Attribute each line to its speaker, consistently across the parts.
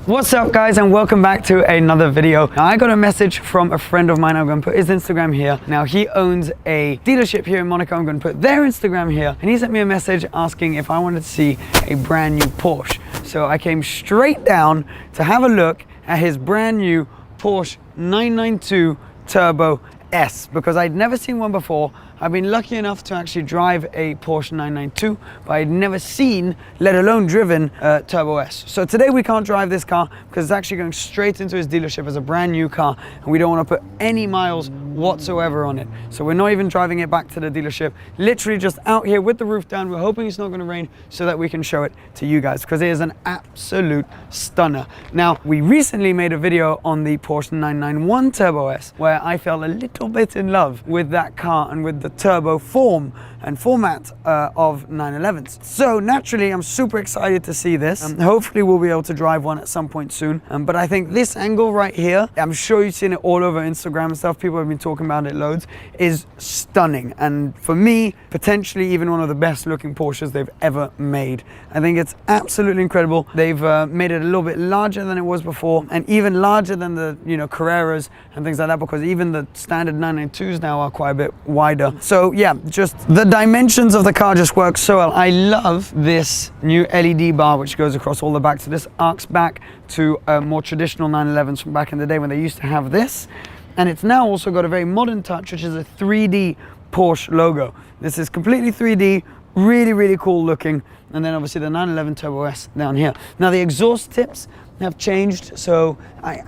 Speaker 1: What's up guys, and welcome back to another video. Now I got a message from a friend of mine. I'm going to put his Instagram here. Now he owns a dealership here in Monaco. I'm going to put their Instagram here, and he sent me a message asking if I wanted to see a brand new Porsche. So I came straight down to have a look at his brand new Porsche 992 Turbo S, because I'd never seen one before. I've been lucky enough to actually drive a Porsche 992, but I'd never seen, let alone driven, Turbo S. So today we can't drive this car because it's actually going straight into his dealership as a brand new car, and we don't want to put any miles whatsoever on it. So we're not even driving it back to the dealership, literally just out here with the roof down. We're hoping it's not going to rain so that we can show it to you guys, because it is an absolute stunner. Now, we recently made a video on the Porsche 991 Turbo S where I fell a little bit in love with that car and with the turbo form and format of 911s. So naturally, I'm super excited to see this. Hopefully we'll be able to drive one at some point soon. But I think this angle right here, I'm sure you've seen it all over Instagram and stuff, people have been talking about it loads, is stunning. And for me, potentially even one of the best looking Porsches they've ever made. I think it's absolutely incredible. They've made it a little bit larger than it was before, and even larger than the Carreras and things like that, because even the standard 992s now are quite a bit wider. So yeah, just the dimensions of the car just work so well. I love this new LED bar which goes across all the back. So this arcs back to more traditional 911s from back in the day when they used to have this. And it's now also got a very modern touch, which is a 3D Porsche logo. This is completely 3D, really, really cool looking. And then obviously the 911 Turbo S down here. Now the exhaust tips have changed, so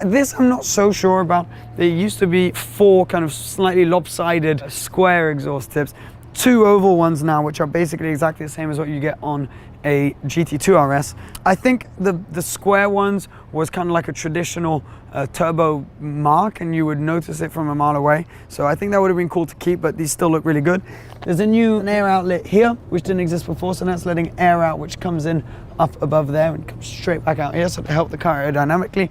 Speaker 1: this I'm not so sure about. There used to be 4 kind of slightly lopsided square exhaust tips, 2 oval ones now, which are basically exactly the same as what you get on a GT2 RS. I think the square ones was kind of like a traditional turbo mark, and you would notice it from a mile away. So I think that would have been cool to keep, but these still look really good. There's a new air outlet here, which didn't exist before, so that's letting air out, which comes in up above there and comes straight back out here, so to help the car aerodynamically.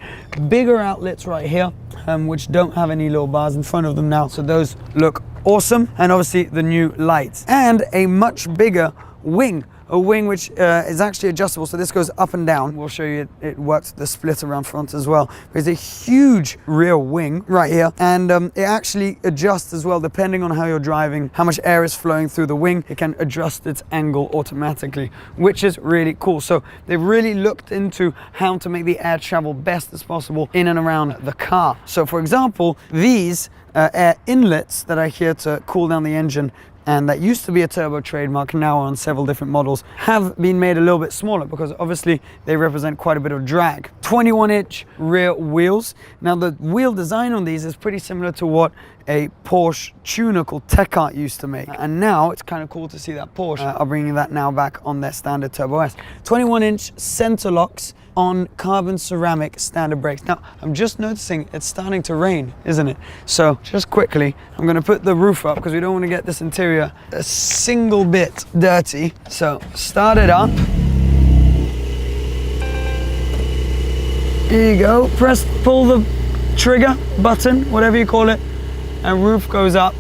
Speaker 1: Bigger outlets right here, which don't have any little bars in front of them now, so those look awesome. And obviously the new lights and a much bigger wing. A wing which is actually adjustable, so this goes up and down. We'll show you it works the split around front as well. There's a huge rear wing right here, and it actually adjusts as well depending on how you're driving, how much air is flowing through the wing. It can adjust its angle automatically, which is really cool. So they've really looked into how to make the air travel best as possible in and around the car. So for example, these air inlets that are here to cool down the engine, and that used to be a turbo trademark, now on several different models, have been made a little bit smaller because obviously they represent quite a bit of drag. 21-inch rear wheels. Now the wheel design on these is pretty similar to what a Porsche tuner called Tech Art used to make, and now it's kind of cool to see that Porsche are bringing that now back on their standard Turbo S. 21-inch center locks on carbon ceramic standard brakes. Now I'm just noticing it's starting to rain, isn't it? So just quickly, I'm going to put the roof up because we don't want to get this interior a single bit dirty. So start it up. Here you go. Pull the trigger button, whatever you call it, and roof goes up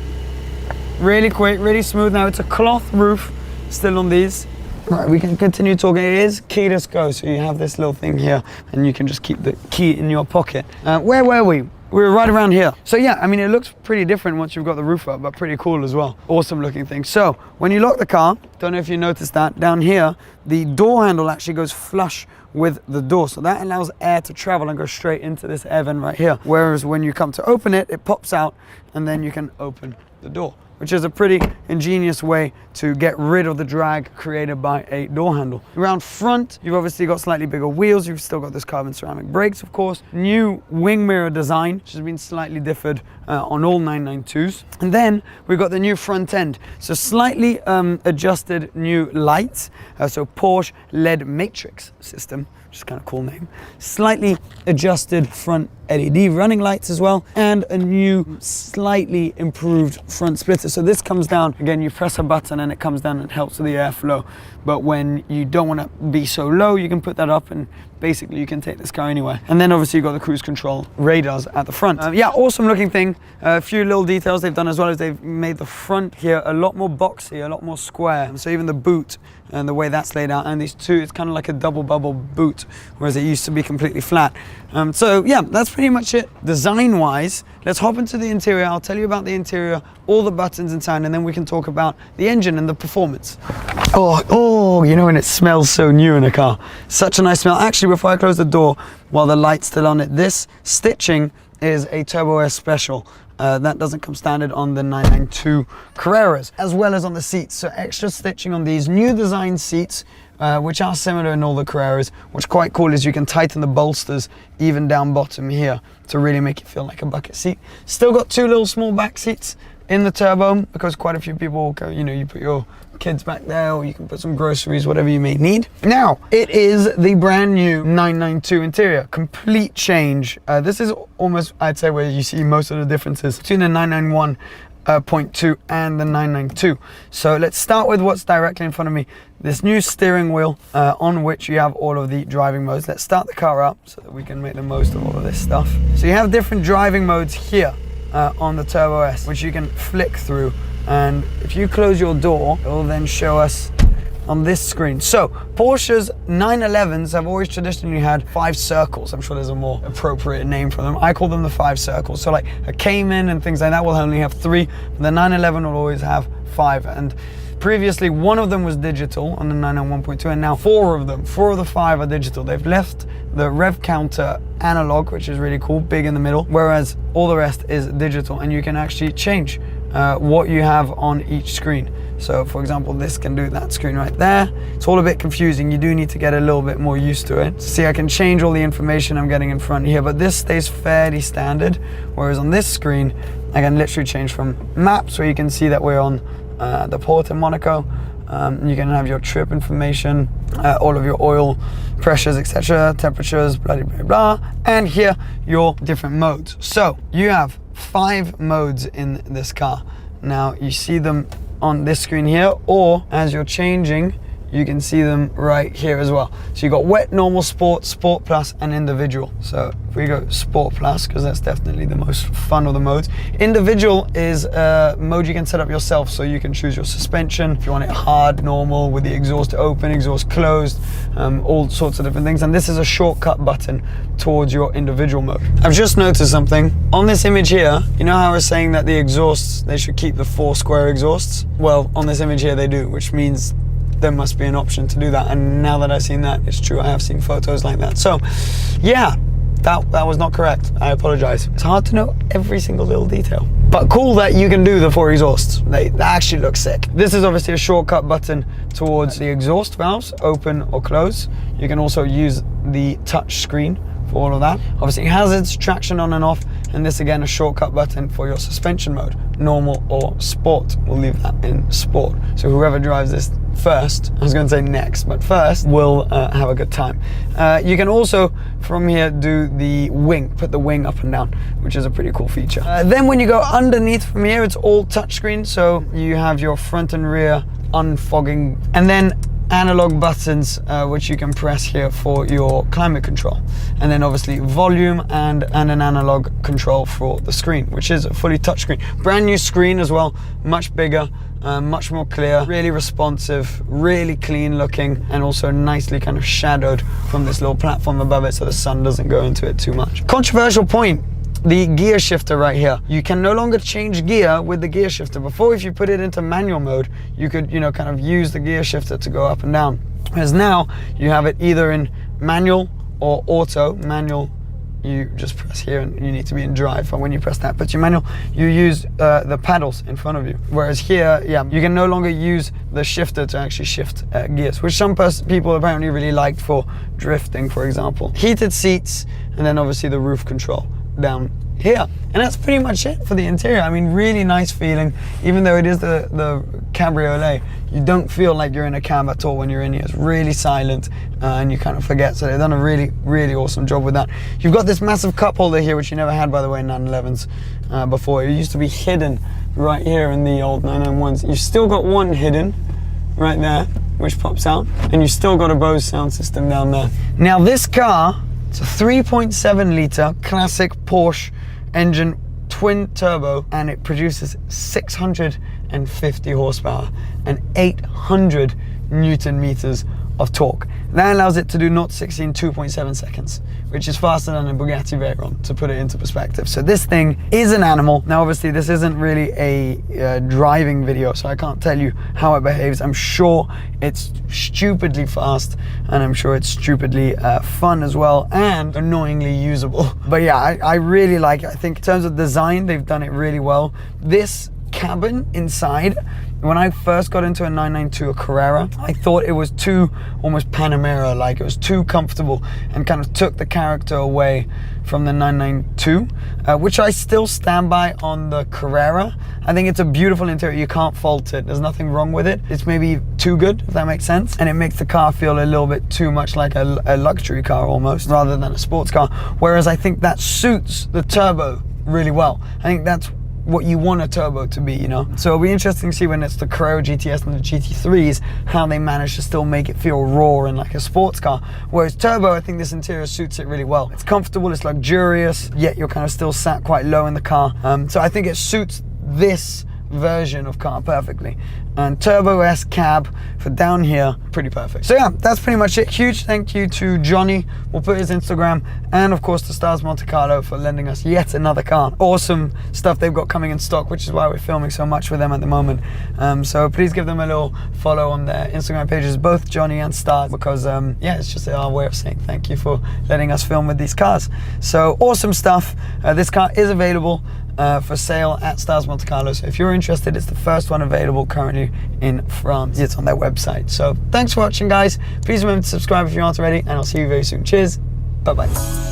Speaker 1: really quick, really smooth. Now it's a cloth roof still on these. Right, we can continue talking. It is keyless go, so you have this little thing here and you can just keep the key in your pocket. Where were we? We were right around here. So yeah, I mean, it looks pretty different once you've got the roof up, but pretty cool as well. Awesome looking thing. So when you lock the car, don't know if you noticed that, down here, the door handle actually goes flush with the door. So that allows air to travel and go straight into this air vent right here. Whereas when you come to open it, it pops out and then you can open the door, which is a pretty ingenious way to get rid of the drag created by a door handle. Around front, you've obviously got slightly bigger wheels. You've still got this carbon ceramic brakes, of course. New wing mirror design, which has been slightly differed on all 992s. And then we've got the new front end. So slightly adjusted new lights. So Porsche LED matrix system, which is kind of cool name. Slightly adjusted front LED running lights as well, and a new slightly improved front splitter. So this comes down, again, you press a button and it comes down and helps with the airflow. But when you don't want to be so low, you can put that up and basically you can take this car anywhere. And then obviously you've got the cruise control radars at the front. Yeah, awesome looking thing. A few little details they've done as well as they've made the front here a lot more boxy, a lot more square. So even the boot and the way that's laid out, and these two, it's kind of like a double bubble boot, whereas it used to be completely flat. So yeah, that's pretty much it. Design wise, let's hop into the interior. I'll tell you about the interior, all the buttons inside, and then we can talk about the engine and the performance. Oh, you know when it smells so new in a car. Such a nice smell. Actually, before I close the door, while the light's still on it, this stitching is a Turbo S special. That doesn't come standard on the 992 Carreras, as well as on the seats. So extra stitching on these new design seats, which are similar in all the Carreras. What's quite cool is you can tighten the bolsters even down bottom here to really make it feel like a bucket seat. Still got two little small back seats in the Turbo, because quite a few people go, you know, you put your kids back there, or you can put some groceries, whatever you may need. Now, it is the brand new 992 interior, complete change. This is almost, I'd say, where you see most of the differences between the 991.2 and the 992. So let's start with what's directly in front of me. This new steering wheel on which you have all of the driving modes. Let's start the car up so that we can make the most of all of this stuff. So you have different driving modes here on the Turbo S, which you can flick through. And if you close your door, it will then show us on this screen. So Porsche's 911s have always traditionally had 5 circles. I'm sure there's a more appropriate name for them. I call them the 5 circles. So like a Cayman and things like that will only have 3. The 911 will always have 5. And previously, one of them was digital on the 991.2, and now 4 of the 5 are digital. They've left the rev counter analog, which is really cool, big in the middle, whereas all the rest is digital, and you can actually change what you have on each screen. So for example, this can do that screen right there. It's all a bit confusing. You do need to get a little bit more used to it. See, I can change all the information I'm getting in front here, but this stays fairly standard, whereas on this screen, I can literally change from maps, where you can see that we're on the port in Monaco. You can have your trip information, all of your oil pressures, etc., temperatures, blah, blah, blah, blah, and here your different modes. So you have 5 modes in this car. Now you see them on this screen here, or as you're changing, you can see them right here as well. So you got wet, normal, sport, sport plus, and individual. So if we go sport plus, because that's definitely the most fun of the modes. Individual is a mode you can set up yourself, so you can choose your suspension, if you want it hard, normal, with the exhaust open, exhaust closed, all sorts of different things. And this is a shortcut button towards your individual mode. I've just noticed something. On this image here, you know how I was saying that the exhausts, they should keep the 4 square exhausts? Well, on this image here they do, which means there must be an option to do that. And now that I've seen that, it's true, I have seen photos like that. So yeah, that was not correct. I apologize. It's hard to know every single little detail, but cool that you can do the 4 exhausts. They actually look sick. This is obviously a shortcut button towards the exhaust valves, open or close. You can also use the touch screen for all of that. Obviously hazards, traction on and off, and this again a shortcut button for your suspension mode, normal or sport. We'll leave that in sport. So whoever drives this first, I was going to say next, but first, will have a good time. You can also from here do the wing, put the wing up and down, which is a pretty cool feature. Then when you go underneath from here, it's all touchscreen, so you have your front and rear unfogging, and then analog buttons which you can press here for your climate control, and then obviously volume and an analog control for the screen, which is a fully touch screen. Brand new screen as well, much bigger, much more clear, really responsive, really clean looking, and also nicely kind of shadowed from this little platform above it so the sun doesn't go into it too much. Controversial point: the gear shifter right here. You can no longer change gear with the gear shifter. Before, if you put it into manual mode, you could, you know, kind of use the gear shifter to go up and down. Whereas now, you have it either in manual or auto. Manual, you just press here and you need to be in drive. But when you press that, but your manual, you use the paddles in front of you. Whereas here, yeah, you can no longer use the shifter to actually shift gears, which some people apparently really liked for drifting, for example. Heated seats, and then obviously the roof control down here. And that's pretty much it for the interior. I mean, really nice feeling. Even though it is the Cabriolet, you don't feel like you're in a cab at all when you're in here. It's really silent and you kind of forget. So they've done a really, really awesome job with that. You've got this massive cup holder here, which you never had, by the way, in 911s before. It used to be hidden right here in the old 991s. You've still got one hidden right there. which pops out, and you still got a Bose sound system down there. Now this car, it's a 3.7 litre classic Porsche engine, twin turbo, and it produces 650 horsepower and 800 Newton meters of torque. That allows it to do 0 to 60 in 2.7 seconds, which is faster than a Bugatti Veyron, to put it into perspective. So this thing is an animal. Now obviously this isn't really a driving video, so I can't tell you how it behaves. I'm sure it's stupidly fast, and I'm sure it's stupidly fun as well, and annoyingly usable. But yeah, I really like it. I think in terms of design, they've done it really well. This cabin inside, when I first got into a 992 or Carrera, I thought it was too almost Panamera, like it was too comfortable and kind of took the character away from the 992, which I still stand by on the Carrera. I think it's a beautiful interior, you can't fault it, there's nothing wrong with it. It's maybe too good, if that makes sense, and it makes the car feel a little bit too much like a luxury car almost, rather than a sports car, whereas I think that suits the turbo really well. I think that's what you want a turbo to be, you know? So it'll be interesting to see when it's the Carrera GTS and the GT3s, how they manage to still make it feel raw and like a sports car. Whereas turbo, I think this interior suits it really well. It's comfortable, it's luxurious, yet you're kind of still sat quite low in the car. So I think it suits this version of car perfectly. And Turbo S cab for down here, pretty perfect. So yeah, that's pretty much it. Huge thank you to Johnny. We'll put his Instagram, and of course to Stars Monte Carlo for lending us yet another car. Awesome stuff they've got coming in stock, which is why we're filming so much with them at the moment. So please give them a little follow on their Instagram pages, both Johnny and Stars, because yeah, it's just our way of saying thank you for letting us film with these cars. So awesome stuff. This car is available for sale at Stars Monte Carlo. So if you're interested, it's the first one available currently in France. It's on their website. So thanks for watching, guys. Please remember to subscribe if you aren't already, and I'll see you very soon. Cheers. Bye-bye.